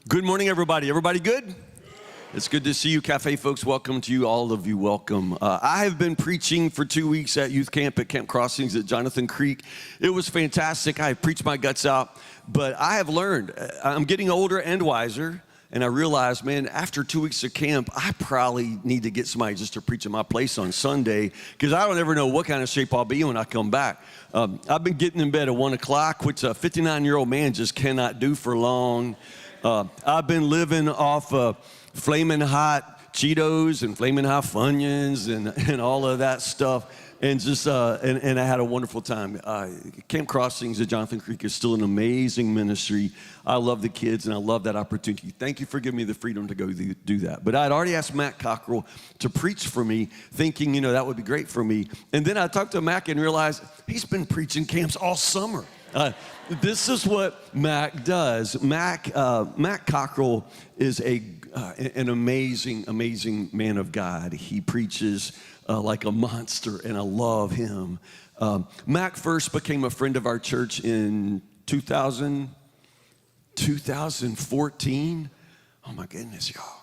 Good morning, everybody. Everybody good? It's good to see you, Cafe folks. Welcome to you, all of you. Welcome. I have been preaching for 2 weeks at youth camp at Camp Crossings at Jonathan Creek. It was fantastic. I preached my guts out, but I have learned. I'm getting older and wiser, and I realized, man, after 2 weeks of camp, I probably need to get somebody just to preach at my place on Sunday, because I don't ever know what kind of shape I'll be when I come back. I've been getting in bed at 1 o'clock, which a 59-year-old man just cannot do for long. I've been living off Flamin' Hot Cheetos and Flamin' Hot Funyuns and all of that stuff, and just and I had a wonderful time. Camp Crossings at Jonathan Creek is still an amazing ministry. I love the kids and I love that opportunity. Thank you for giving me the freedom to go do that. But I'd already asked Matt Cockrell to preach for me, thinking that would be great for me. And then I talked to Mac and realized he's been preaching camps all summer. This is what Mac does. Mac Cockrell is an amazing man of God. He preaches like a monster, and I love him. Mac first became a friend of our church in 2014. Oh my goodness, y'all.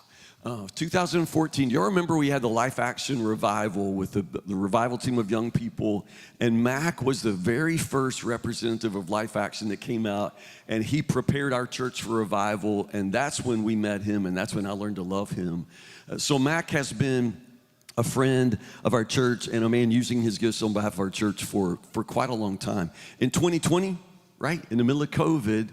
2014, do y'all remember we had the Life Action Revival with the revival team of young people, and Mac was the very first representative of Life Action that came out, and he prepared our church for revival, and that's when we met him, and that's when I learned to love him. So Mac has been a friend of our church and a man using his gifts on behalf of our church for quite a long time. In 2020, right, in the middle of COVID,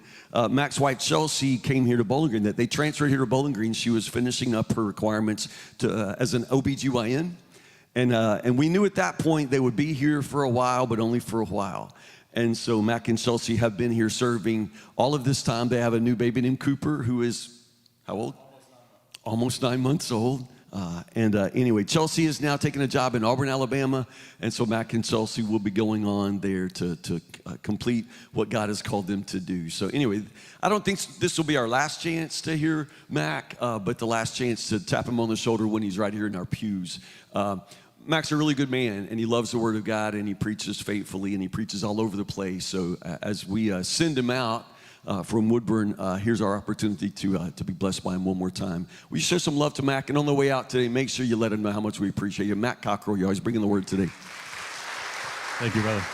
Mac's wife, Chelsea, came here to Bowling Green. They transferred here to Bowling Green. She was finishing up her requirements as an OBGYN. And we knew at that point they would be here for a while, but only for a while. And so Mac and Chelsea have been here serving all of this time. They have a new baby named Cooper, who is how old? Almost 9 months old. Anyway, Chelsea is now taking a job in Auburn, Alabama, and so Mac and Chelsea will be going on there to complete what God has called them to do. So anyway, I don't think this will be our last chance to hear Mac, but the last chance to tap him on the shoulder when he's right here in our pews. Mac's a really good man, and he loves the Word of God, and he preaches faithfully, and he preaches all over the place. So as we send him out, from Woodburn, here's our opportunity to be blessed by him one more time. Will you show some love to Mac? And on the way out today, make sure you let him know how much we appreciate you. Mac Cockrell, you're always bringing the word today. Thank you, brother.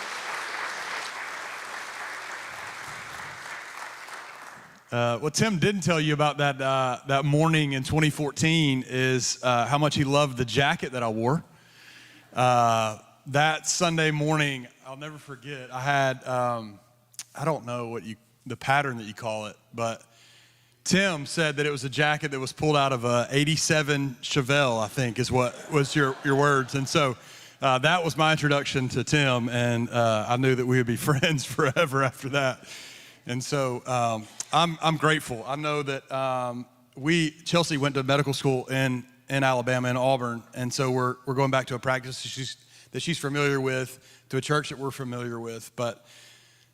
What Tim didn't tell you about that morning in 2014 is how much he loved the jacket that I wore. That Sunday morning, I'll never forget, I had, I don't know the pattern that you call it, but Tim said that it was a jacket that was pulled out of a 87 Chevelle, I think is what was your words. And so that was my introduction to Tim, and I knew that we would be friends forever after that. And so I'm grateful. I know that Chelsea went to medical school in Alabama, in Auburn, and so we're going back to a practice that she's familiar with, to a church that we're familiar with. But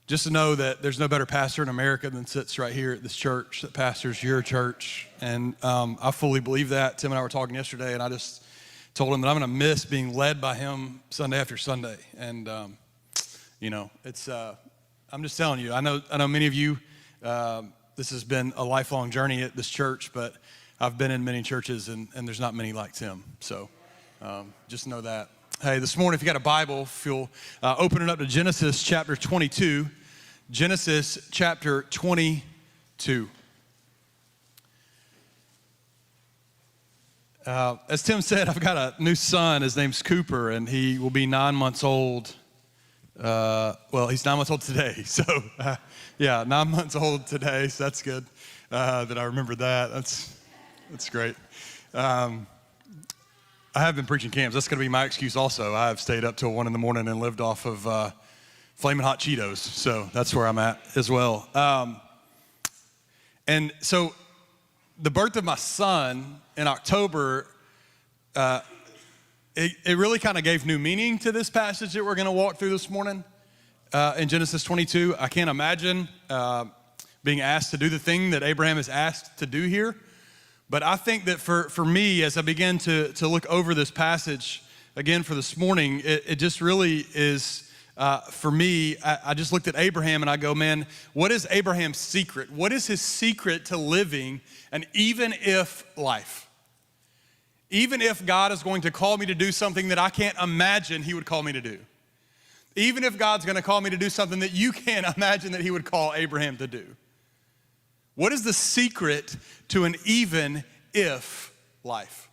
just to know that there's no better pastor in America than sits right here at this church that pastors your church. And I fully believe that. Tim and I were talking yesterday, and I just told him that I'm going to miss being led by him Sunday after Sunday. And, it's, I'm just telling you, I know many of you, this has been a lifelong journey at this church, but I've been in many churches, and there's not many like Tim. So just know that. Hey, this morning, if you got a Bible, if you'll open it up to Genesis chapter 22. Genesis chapter 22. As Tim said, I've got a new son. His name's Cooper, and he will be 9 months old. He's 9 months old today. So, 9 months old today. So that's good that I remembered that. That's great. I have been preaching camps. That's going to be my excuse also. I have stayed up till 1 in the morning and lived off of Flamin' Hot Cheetos. So that's where I'm at as well. And so the birth of my son in October, it really kind of gave new meaning to this passage that we're going to walk through this morning in Genesis 22. I can't imagine being asked to do the thing that Abraham is asked to do here. But I think that for me, as I begin to look over this passage again for this morning, it just really is for me, I just looked at Abraham and I go, man, what is Abraham's secret? What is his secret to living an even if life? Even if God is going to call me to do something that I can't imagine he would call me to do. Even if God's gonna call me to do something that you can't imagine that he would call Abraham to do. What is the secret to an even if life?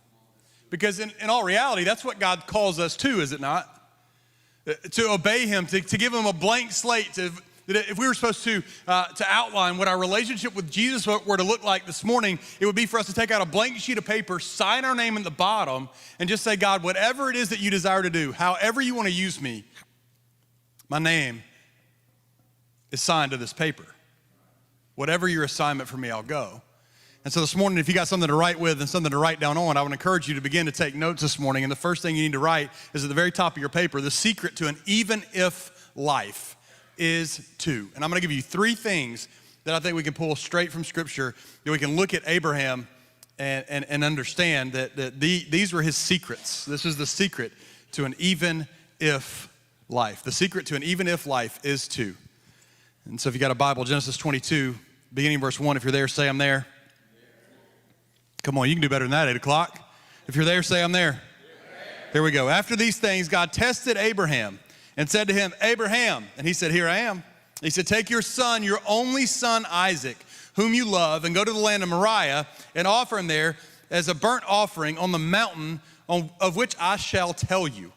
Because in all reality, that's what God calls us to, is it not? To obey him, to give him a blank slate, that if we were supposed to outline what our relationship with Jesus were to look like this morning, it would be for us to take out a blank sheet of paper, sign our name at the bottom, and just say, God, whatever it is that you desire to do, however you want to use me, my name is signed to this paper. Whatever your assignment for me, I'll go. And so this morning, if you got something to write with and something to write down on, I would encourage you to begin to take notes this morning. And the first thing you need to write is at the very top of your paper, the secret to an even if life is to. And I'm gonna give you 3 things that I think we can pull straight from Scripture, that we can look at Abraham and understand that these were his secrets. This is the secret to an even if life. The secret to an even if life is to. And so if you got a Bible, Genesis 22, beginning verse 1, if you're there, say I'm there. Come on, you can do better than that, 8 o'clock. If you're there, say I'm there. Here we go. After these things, God tested Abraham and said to him, Abraham, and he said, here I am. He said, take your son, your only son Isaac, whom you love, and go to the land of Moriah and offer him there as a burnt offering on the mountain of which I shall tell you.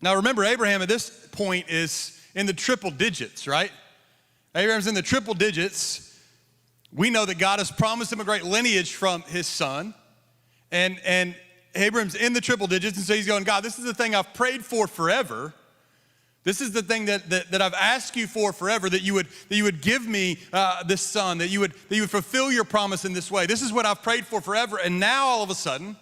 Now remember, Abraham at this point is in the triple digits, right? Abraham's in the triple digits. We know that God has promised him a great lineage from his son. And Abraham's in the triple digits, and so he's going, God, this is the thing I've prayed for forever. This is the thing that I've asked you for forever, that you would give me this son, that you would fulfill your promise in this way. This is what I've prayed for forever. And now all of a sudden,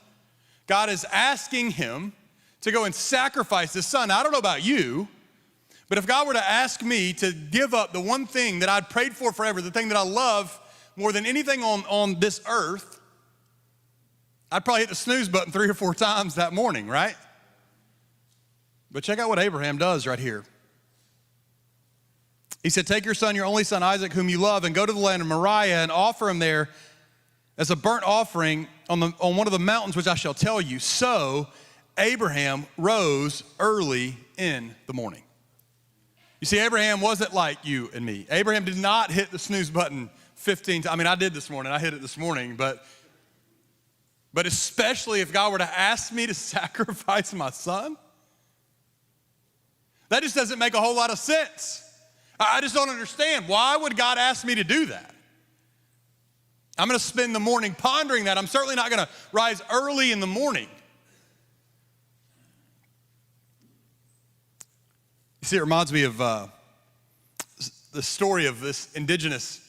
God is asking him to go and sacrifice his son. Now, I don't know about you, but if God were to ask me to give up the one thing that I'd prayed for forever, the thing that I love more than anything on this earth, I'd probably hit the snooze button 3 or 4 times that morning, right? But check out what Abraham does right here. He said, take your son, your only son Isaac, whom you love, and go to the land of Moriah and offer him there as a burnt offering on one of the mountains which I shall tell you. So Abraham rose early in the morning. You see, Abraham wasn't like you and me. Abraham did not hit the snooze button 15 times. I mean, I did this morning. I hit it this morning. But especially if God were to ask me to sacrifice my son, that just doesn't make a whole lot of sense. I just don't understand. Why would God ask me to do that? I'm going to spend the morning pondering that. I'm certainly not going to rise early in the morning. You see, it reminds me of the story of this indigenous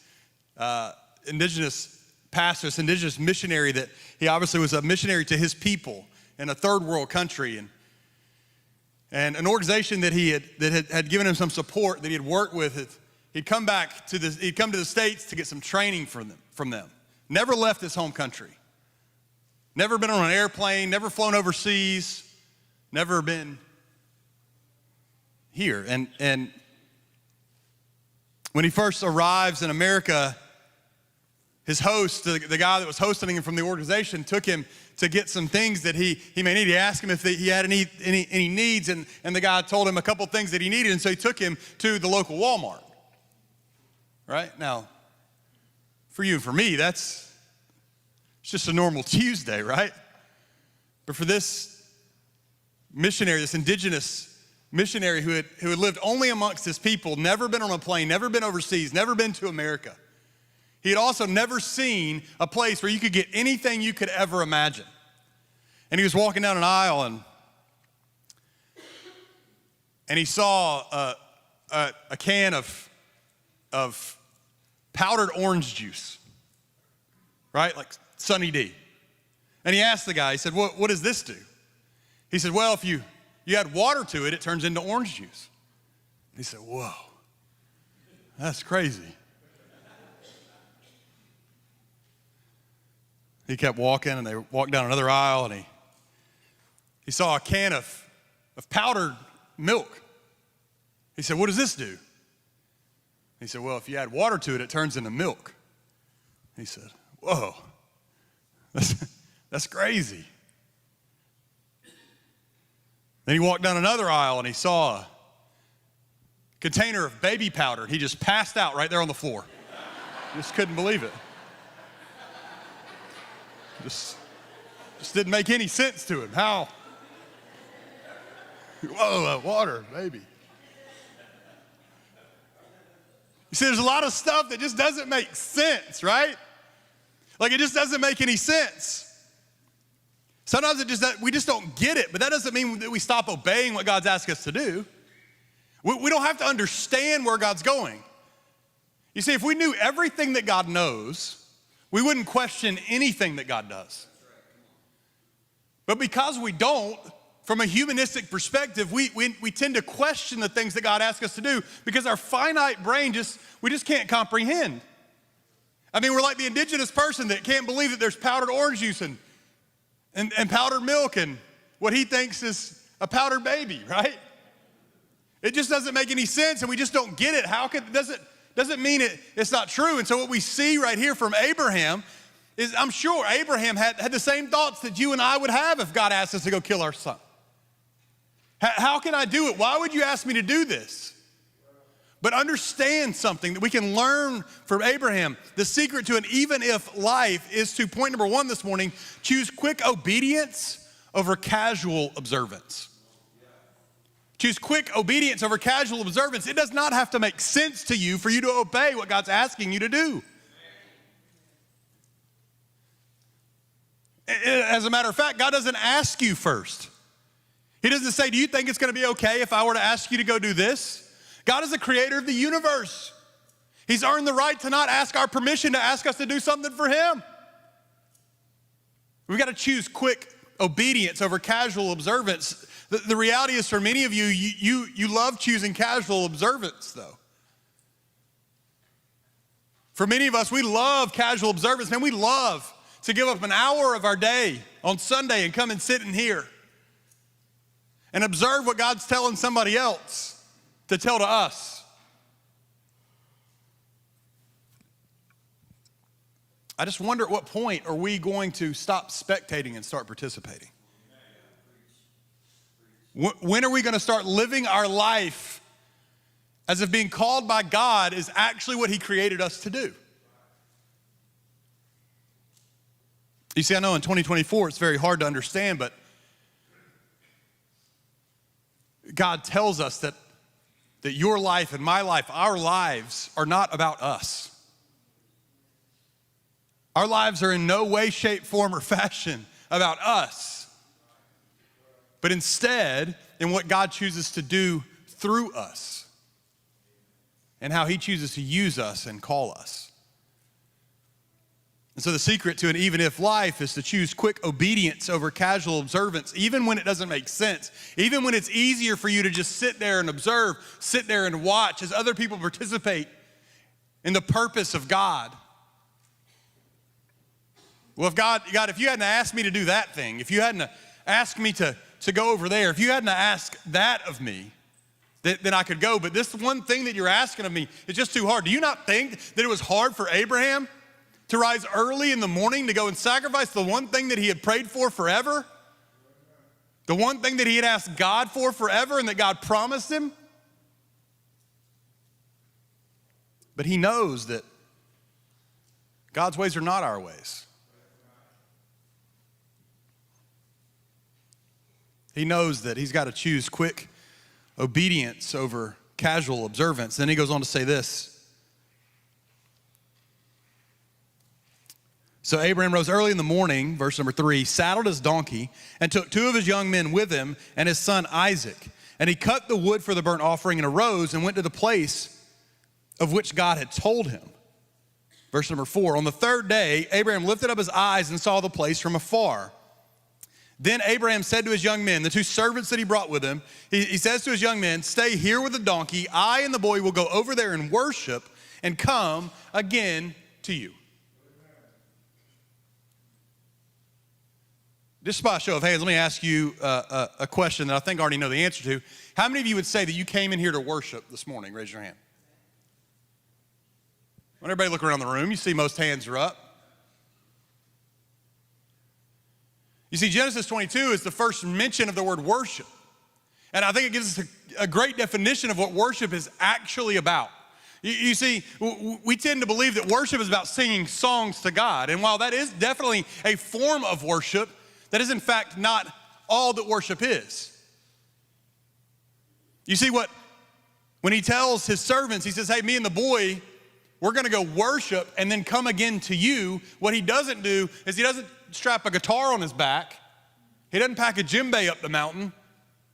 pastor, this indigenous missionary, that he obviously was a missionary to his people in a third world country, and an organization that had given him some support, that he had worked with. He'd come to the States to get some training from them. Never left his home country. Never been on an airplane, never flown overseas, never been here. And when he first arrives in America, his host, the guy that was hosting him from the organization, took him to get some things that he may need. He asked him if he had any needs, and the guy told him a couple things that he needed, and so he took him to the local Walmart. Right? Now, for you and for me, it's just a normal Tuesday, right? But for this missionary, this indigenous missionary who had lived only amongst his people, never been on a plane, never been overseas, never been to America. He had also never seen a place where you could get anything you could ever imagine. And he was walking down an aisle, and he saw a can of powdered orange juice, right? Like Sunny D. And he asked the guy, he said, what does this do? He said, well, if you add water to it, it turns into orange juice. He said, whoa, that's crazy. He kept walking, and they walked down another aisle, and he saw a can of powdered milk. He said, what does this do? He said, well, if you add water to it, it turns into milk. He said, whoa, that's crazy. Then he walked down another aisle and he saw a container of baby powder. He just passed out right there on the floor. Just couldn't believe it. Just didn't make any sense to him. How? Whoa, water, baby. You see, there's a lot of stuff that just doesn't make sense, right? Like it just doesn't make any sense. Sometimes we just don't get it, but that doesn't mean that we stop obeying what God's asked us to do. We don't have to understand where God's going. You see, if we knew everything that God knows, we wouldn't question anything that God does. But because we don't, from a humanistic perspective, we tend to question the things that God asks us to do because our finite brain we just can't comprehend. I mean, we're like the indigenous person that can't believe that there's powdered orange juice and powdered milk and what he thinks is a powdered baby, right? It just doesn't make any sense and we just don't get it. Doesn't mean it's not true. And so what we see right here from Abraham is, I'm sure Abraham had the same thoughts that you and I would have if God asked us to go kill our son. How can I do it? Why would you ask me to do this? But understand something that we can learn from Abraham. The secret to an even if life is to, point number one this morning, choose quick obedience over casual observance. Choose quick obedience over casual observance. It does not have to make sense to you for you to obey what God's asking you to do. As a matter of fact, God doesn't ask you first. He doesn't say, do you think it's going to be okay if I were to ask you to go do this? God is the creator of the universe. He's earned the right to not ask our permission to ask us to do something for him. We've got to choose quick obedience over casual observance. The reality is, for many of you, you love choosing casual observance, though. For many of us, we love casual observance. Man, we love to give up an hour of our day on Sunday and come and sit in here and observe what God's telling somebody else to tell to us. I just wonder at what point are we going to stop spectating and start participating? When are we going to start living our life as if being called by God is actually what he created us to do? You see, I know in 2024 it's very hard to understand, but God tells us that your life and my life, our lives are not about us. Our lives are in no way, shape, form, or fashion about us, but instead in what God chooses to do through us and how he chooses to use us and call us. And so the secret to an even if life is to choose quick obedience over casual observance, even when it doesn't make sense, even when it's easier for you to just sit there and observe, sit there and watch as other people participate in the purpose of God. Well, if you hadn't asked me to do that thing, if you hadn't asked me to go over there, if you hadn't asked that of me, then I could go. But this one thing that you're asking of me is just too hard. Do you not think that it was hard for Abraham to rise early in the morning to go and sacrifice the one thing that he had prayed for forever? The one thing that he had asked God for forever and that God promised him? But he knows that God's ways are not our ways. He knows that he's got to choose quick obedience over casual observance. Then he goes on to say this. So Abraham rose early in the morning, verse number 3, saddled his donkey and took 2 of his young men with him and his son Isaac. And he cut the wood for the burnt offering and arose and went to the place of which God had told him. Verse number 4, on the 3rd day, Abraham lifted up his eyes and saw the place from afar. Then Abraham said to his young men, the 2 servants that he brought with him, he says to his young men, stay here with the donkey. I and the boy will go over there and worship and come again to you. Just by a show of hands, let me ask you a question that I think I already know the answer to. How many of you would say that you came in here to worship this morning? Raise your hand. When everybody look around the room, you see most hands are up. You see, Genesis 22 is the first mention of the word worship. And I think it gives us a great definition of what worship is actually about. You see, we tend to believe that worship is about singing songs to God. And while that is definitely a form of worship, that is in fact not all that worship is. You see, when he tells his servants, he says, hey, me and the boy, we're gonna go worship and then come again to you. What he doesn't do is he doesn't strap a guitar on his back. He doesn't pack a djembe up the mountain.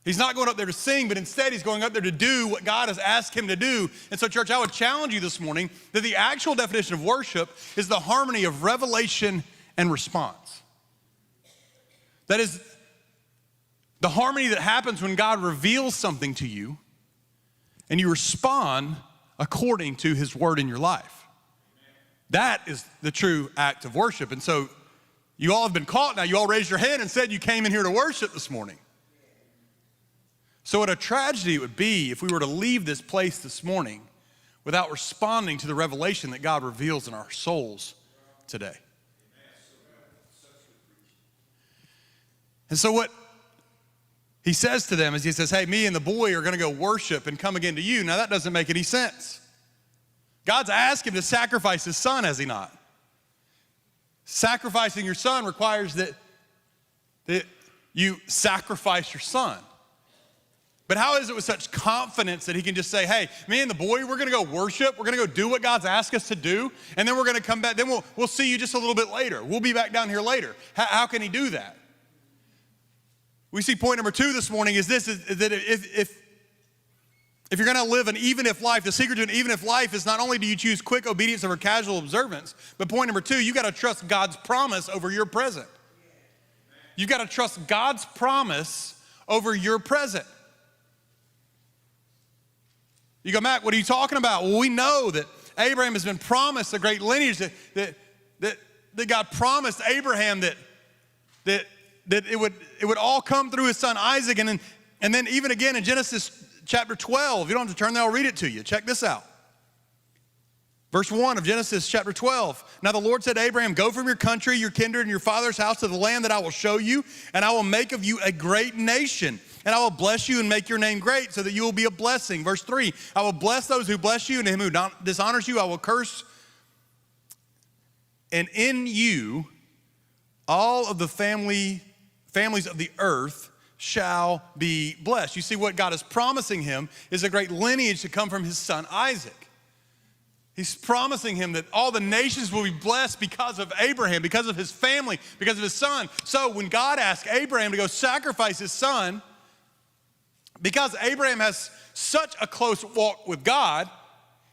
He's not going up there to sing, but instead he's going up there to do what God has asked him to do. And so, church, I would challenge you this morning that the actual definition of worship is the harmony of revelation and response. That is the harmony that happens when God reveals something to you and you respond according to his word in your life. That is the true act of worship. And so you all have been caught now. You all raised your hand and said you came in here to worship this morning. So what a tragedy it would be if we were to leave this place this morning without responding to the revelation that God reveals in our souls today. And so what he says to them is he says, hey, me and the boy are going to go worship and come again to you. Now that doesn't make any sense. God's asked him to sacrifice his son, has he not? Sacrificing your son requires that you sacrifice your son. But how is it with such confidence that he can just say, hey, me and the boy, we're gonna go worship, we're gonna go do what God's asked us to do, and then we're gonna come back, then we'll see you just a little bit later. We'll be back down here later. How can he do that? We see point number 2 this morning is this, is that if you're gonna live an even if life, the secret to an even if life is not only do you choose quick obedience over casual observance, but point number 2, you gotta trust God's promise over your present. You gotta trust God's promise over your present. You go, Matt, what are you talking about? Well, we know that Abraham has been promised a great lineage, that God promised Abraham that it would all come through his son Isaac. And then even again in Genesis chapter 12, you don't have to turn there, I'll read it to you. Check this out. Verse 1 of Genesis chapter 12. Now the Lord said to Abraham, go from your country, your kindred, and your father's house to the land that I will show you, and I will make of you a great nation. And I will bless you and make your name great so that you will be a blessing. Verse 3, I will bless those who bless you, and him who dishonors you I will curse. And in you all of the families of the earth shall be blessed. You see, what God is promising him is a great lineage to come from his son Isaac. He's promising him that all the nations will be blessed because of Abraham, because of his family, because of his son. So when God asked Abraham to go sacrifice his son, because Abraham has such a close walk with God,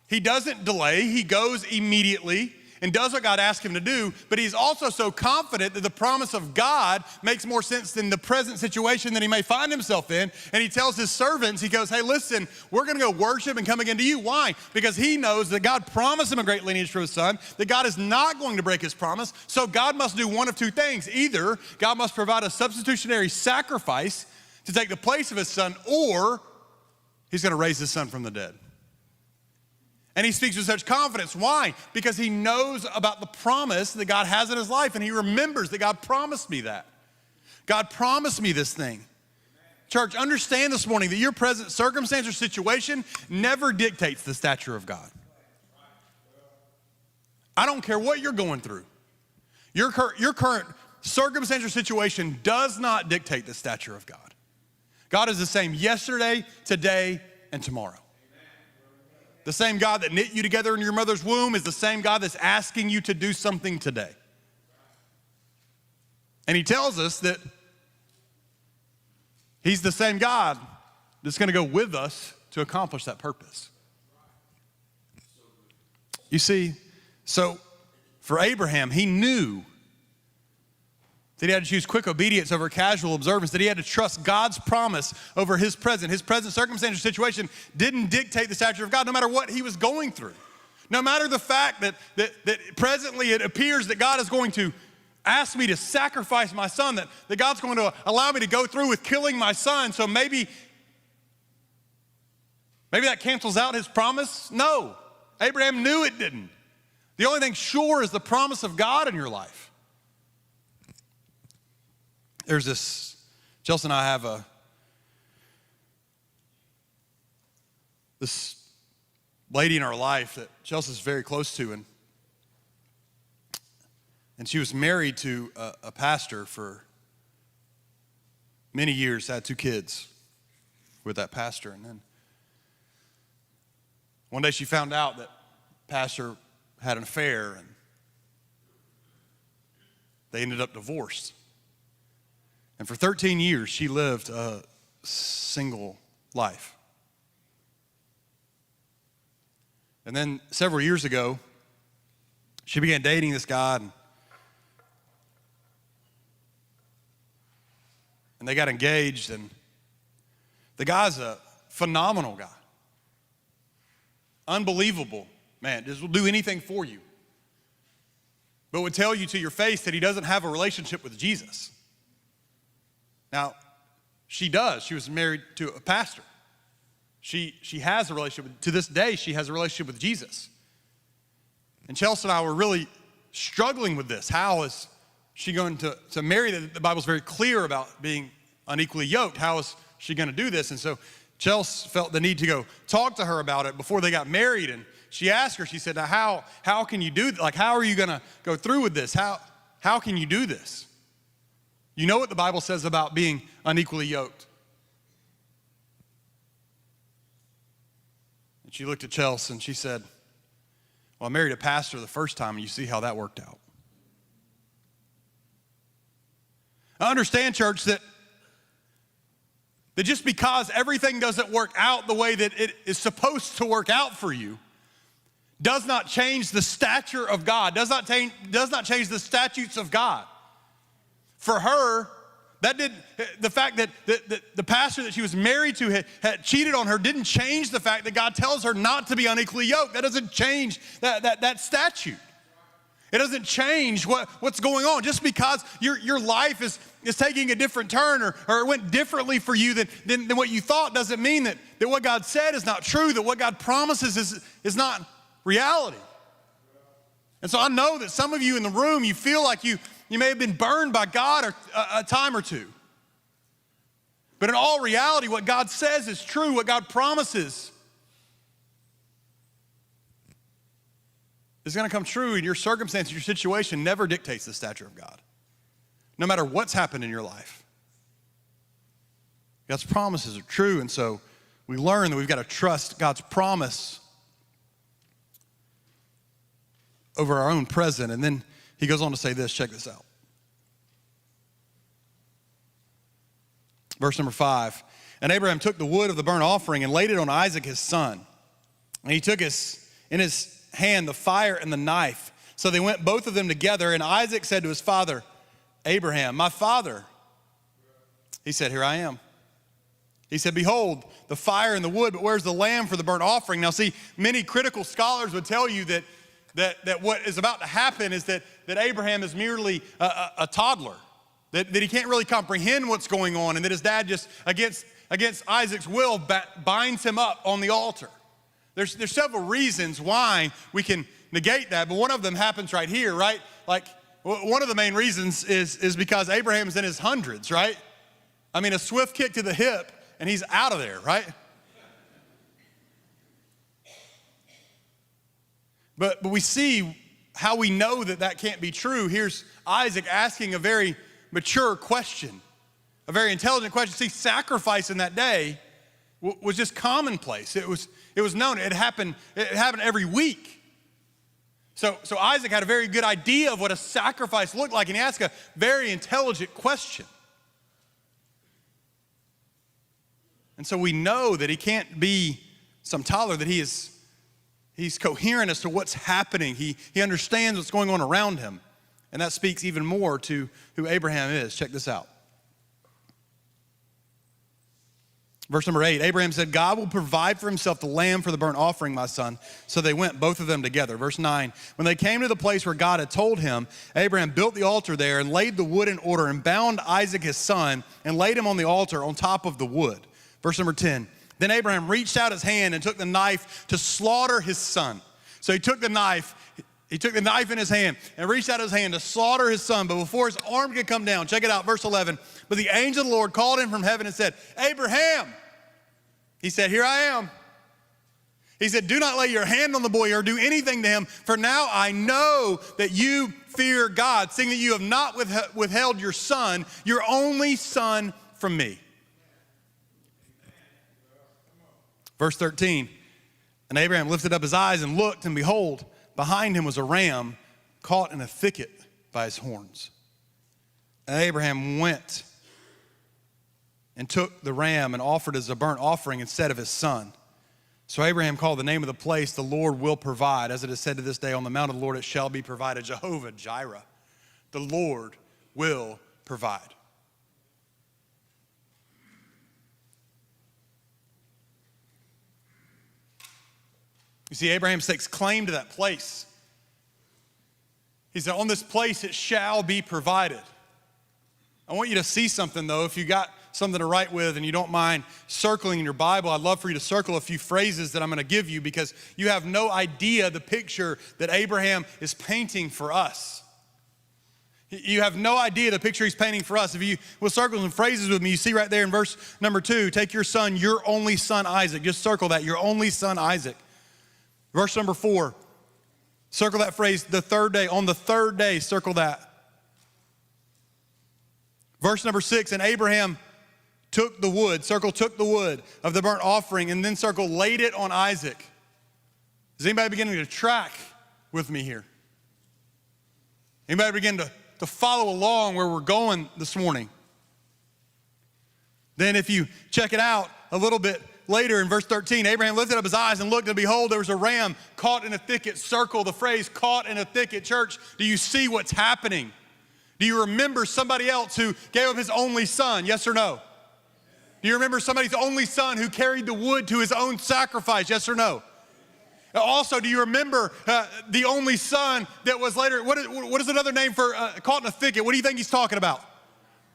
he doesn't delay, he goes immediately and does what God asked him to do, but he's also so confident that the promise of God makes more sense than the present situation that he may find himself in. And he tells his servants, he goes, hey, listen, we're gonna go worship and come again to you. Why? Because he knows that God promised him a great lineage for his son, that God is not going to break his promise. So God must do one of two things. Either God must provide a substitutionary sacrifice to take the place of his son, or he's gonna raise his son from the dead. And he speaks with such confidence. Why? Because he knows about the promise that God has in his life, and he remembers that God promised me that. God promised me this thing. Church, understand this morning that your present circumstance or situation never dictates the stature of God. I don't care what you're going through. Your current circumstance or situation does not dictate the stature of God. God is the same yesterday, today, and tomorrow. The same God that knit you together in your mother's womb is the same God that's asking you to do something today. And he tells us that he's the same God that's gonna go with us to accomplish that purpose. You see, so for Abraham, he knew that he had to choose quick obedience over casual observance, that he had to trust God's promise over his present. His present circumstance or situation didn't dictate the stature of God, no matter what he was going through. No matter the fact that presently it appears that God is going to ask me to sacrifice my son, that God's going to allow me to go through with killing my son, so maybe that cancels out his promise? No. Abraham knew it didn't. The only thing sure is the promise of God in your life. There's this, Chelsea and I have this lady in our life that Chelsea's very close to, and she was married to a pastor for many years, had 2 kids with that pastor. And then one day she found out that pastor had an affair, and they ended up divorced. And for 13 years, she lived a single life. And then several years ago, she began dating this guy, and they got engaged, and the guy's a phenomenal guy. Unbelievable, man, just will do anything for you. But would tell you to your face that he doesn't have a relationship with Jesus. Now, she does. She was married to a pastor. She has a relationship, to this day, she has a relationship with Jesus. And Chelsea and I were really struggling with this. How is she going to marry? The Bible's very clear about being unequally yoked. How is she going to do this? And so Chelsea felt the need to go talk to her about it before they got married. And she asked her, she said, now how can you do, like, how are you going to go through with this? How can you do this? You know what the Bible says about being unequally yoked. And she looked at Chelsea and she said, well, I married a pastor the first time, and you see how that worked out. I understand, church, that just because everything doesn't work out the way that it is supposed to work out for you does not change the stature of God, does not change the statutes of God. For her, the fact that the pastor that she was married to had cheated on her didn't change the fact that God tells her not to be unequally yoked. That doesn't change that statute. It doesn't change what's going on. Just because your life is taking a different turn or it went differently for you than what you thought doesn't mean that what God said is not true, that what God promises is not reality. And so I know that some of you in the room, you feel like you may have been burned by God a time or two. But in all reality, what God says is true, what God promises is going to come true, and your circumstance, your situation never dictates the stature of God. No matter what's happened in your life. God's promises are true, and so we learn that we've got to trust God's promise over our own present. And then he goes on to say this, check this out. Verse number 5, and Abraham took the wood of the burnt offering and laid it on Isaac his son. And he took in his hand the fire and the knife. So they went both of them together, and Isaac said to his father, Abraham, my father. He said, here I am. He said, behold, the fire and the wood, but where's the lamb for the burnt offering? Now see, many critical scholars would tell you that what is about to happen is that Abraham is merely a toddler, that he can't really comprehend what's going on, and that his dad just, against Isaac's will, binds him up on the altar. There's several reasons why we can negate that, but one of them happens right here, right? Like, one of the main reasons is because Abraham's in his hundreds, right? I mean, a swift kick to the hip, and he's out of there, right? But we see how we know that can't be true. Here's Isaac asking a very mature question, a very intelligent question. See, sacrifice in that day was just commonplace. It was known. It happened every week. So Isaac had a very good idea of what a sacrifice looked like, and he asked a very intelligent question. And so we know that he can't be some toddler, that he's coherent as to what's happening. He understands what's going on around him. And that speaks even more to who Abraham is. Check this out. Verse number 8, Abraham said, God will provide for himself the lamb for the burnt offering, my son. So they went, both of them together. Verse 9, when they came to the place where God had told him, Abraham built the altar there and laid the wood in order and bound Isaac his son and laid him on the altar on top of the wood. Verse number 10, then Abraham reached out his hand and took the knife to slaughter his son. So he took the knife in his hand and reached out his hand to slaughter his son. But before his arm could come down, check it out, verse 11, but the angel of the Lord called him from heaven and said, Abraham. He said, here I am. He said, do not lay your hand on the boy or do anything to him, for now I know that you fear God, seeing that you have not withheld your son, your only son, from me. Verse 13, and Abraham lifted up his eyes and looked, and behold, behind him was a ram caught in a thicket by his horns. And Abraham went and took the ram and offered as a burnt offering instead of his son. So Abraham called the name of the place, the Lord will provide. As it is said to this day, on the mount of the Lord it shall be provided. Jehovah Jireh, the Lord will provide. You see, Abraham takes claim to that place. He said, on this place it shall be provided. I want you to see something, though. If you got something to write with and you don't mind circling in your Bible, I'd love for you to circle a few phrases that I'm going to give you, because you have no idea the picture that Abraham is painting for us. You have no idea the picture he's painting for us. If you will circle some phrases with me, you see right there in verse number 2, take your son, your only son Isaac. Just circle that, your only son Isaac. Verse number 4, circle that phrase, the third day. On the third day, circle that. Verse number 6, and Abraham took the wood, circle took the wood of the burnt offering, and then circle laid it on Isaac. Is anybody beginning to track with me here? Anybody begin to follow along where we're going this morning? Then if you check it out a little bit later in verse 13, Abraham lifted up his eyes and looked, and behold, there was a ram caught in a thicket. Circle the phrase, caught in a thicket. Church, do you see what's happening? Do you remember somebody else who gave up his only son? Yes or no? Do you remember somebody's only son who carried the wood to his own sacrifice? Yes or no? Also, do you remember the only son that was later, what is another name for caught in a thicket? What do you think he's talking about?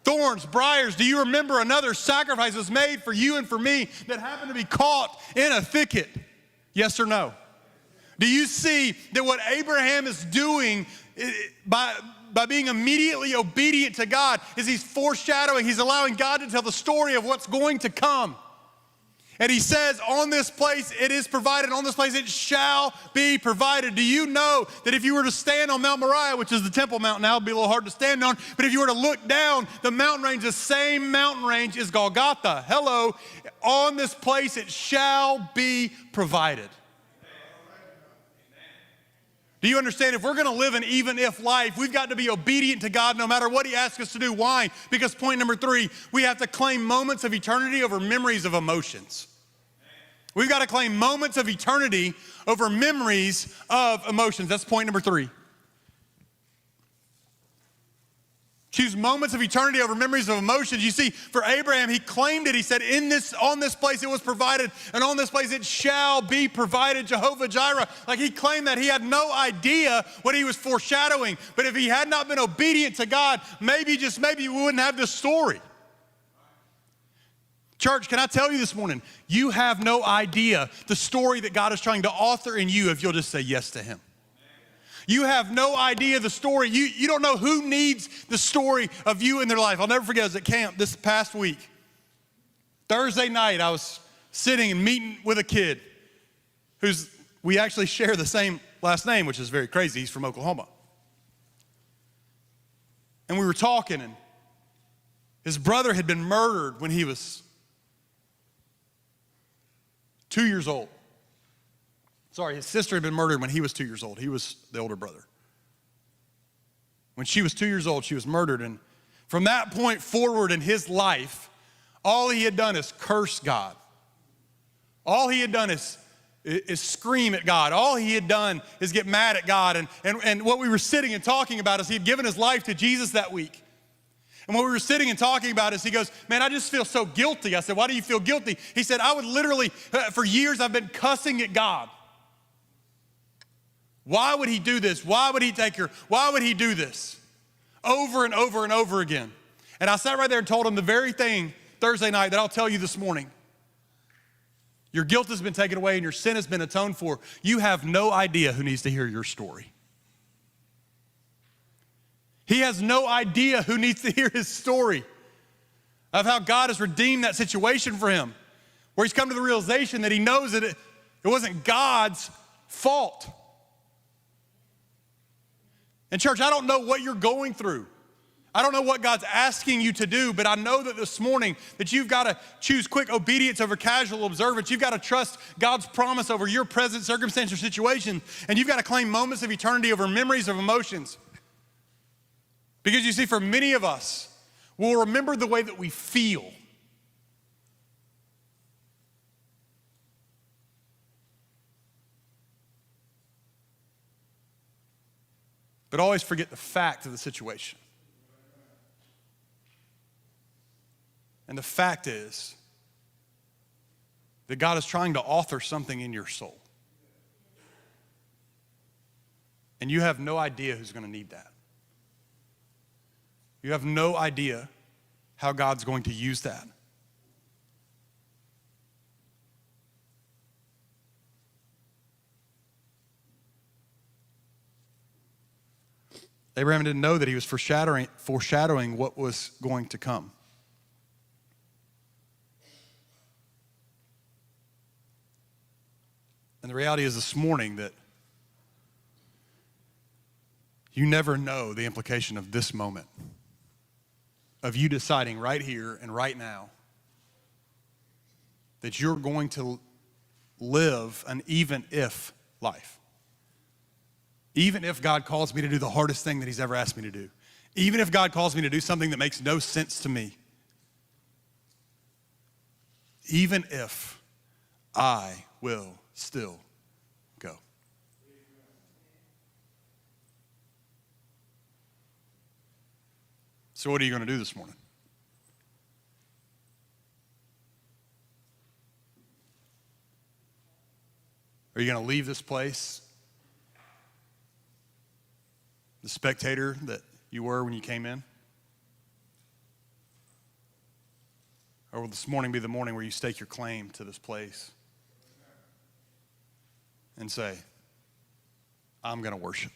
Thorns, briars. Do you remember another sacrifice was made for you and for me that happened to be caught in a thicket? Yes or no? Do you see that what Abraham is doing by being immediately obedient to God is he's foreshadowing, he's allowing God to tell the story of what's going to come. And he says, on this place it is provided, on this place it shall be provided. Do you know that if you were to stand on Mount Moriah, which is the Temple Mountain, now it'd be a little hard to stand on, but if you were to look down the mountain range, the same mountain range is Golgotha. Hello, on this place it shall be provided. Do you understand? If we're going to live an even if life, we've got to be obedient to God no matter what he asks us to do. Why? Because point number 3, we have to claim moments of eternity over memories of emotions. We've got to claim moments of eternity over memories of emotions. That's point number 3. Choose moments of eternity over memories of emotions. You see, for Abraham, he claimed it. He said, on this place it was provided, and on this place it shall be provided, Jehovah Jireh. Like he claimed that. He had no idea what he was foreshadowing. But if he had not been obedient to God, maybe, just maybe, we wouldn't have this story. Church, can I tell you this morning, you have no idea the story that God is trying to author in you if you'll just say yes to him. You have no idea the story. You don't know who needs the story of you in their life. I'll never forget, I was at camp this past week. Thursday night, I was sitting and meeting with a kid we actually share the same last name, which is very crazy. He's from Oklahoma. And we were talking, and his brother had been murdered when he was 2 years old. Sorry, his sister had been murdered when he was 2 years old. He was the older brother. When she was 2 years old, she was murdered. And from that point forward in his life, all he had done is curse God. All he had done is scream at God. All he had done is get mad at God. And what we were sitting and talking about is he had given his life to Jesus that week. And when we were sitting and talking about this, he goes, man, I just feel so guilty. I said, why do you feel guilty? He said, I would literally, for years, I've been cussing at God. Why would he do this? Why would he take her? Why would he do this? Over and over and over again. And I sat right there and told him the very thing Thursday night that I'll tell you this morning. Your guilt has been taken away and your sin has been atoned for. You have no idea who needs to hear your story. He has no idea who needs to hear his story of how God has redeemed that situation for him, where he's come to the realization that he knows that it wasn't God's fault. And church, I don't know what you're going through. I don't know what God's asking you to do, but I know that this morning that you've got to choose quick obedience over casual observance. You've got to trust God's promise over your present circumstance or situation, and you've got to claim moments of eternity over memories of emotions. Because you see, for many of us, we'll remember the way that we feel. But always forget the fact of the situation. And the fact is that God is trying to author something in your soul. And you have no idea who's going to need that. You have no idea how God's going to use that. Abraham didn't know that he was foreshadowing what was going to come. And the reality is this morning that you never know the implication of this moment, of you deciding right here and right now that you're going to live an even if life. Even if God calls me to do the hardest thing that he's ever asked me to do. Even if God calls me to do something that makes no sense to me. Even if I will still go. So what are you going to do this morning? Are you going to leave this place the spectator that you were when you came in? Or will this morning be the morning where you stake your claim to this place and say, I'm going to worship?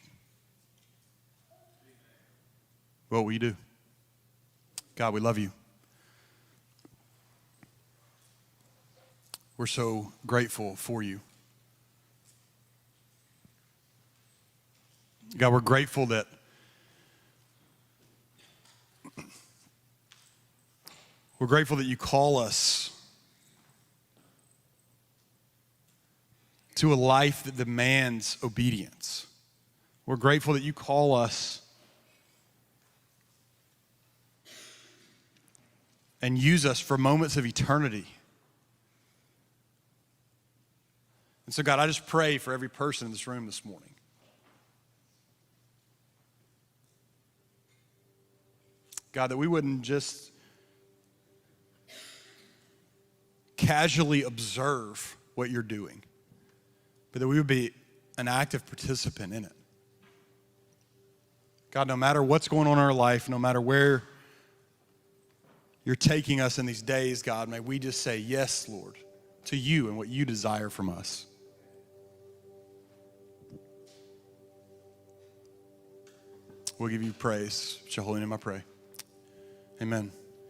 What will you do? God, we love you. We're so grateful for you. God, we're grateful that you call us to a life that demands obedience. We're grateful that you call us and use us for moments of eternity. And so, God, I just pray for every person in this room this morning. God, that we wouldn't just casually observe what you're doing, but that we would be an active participant in it. God, no matter what's going on in our life, no matter where you're taking us in these days, God, may we just say yes, Lord, to you and what you desire from us. We'll give you praise. In your holy name I pray. Amen.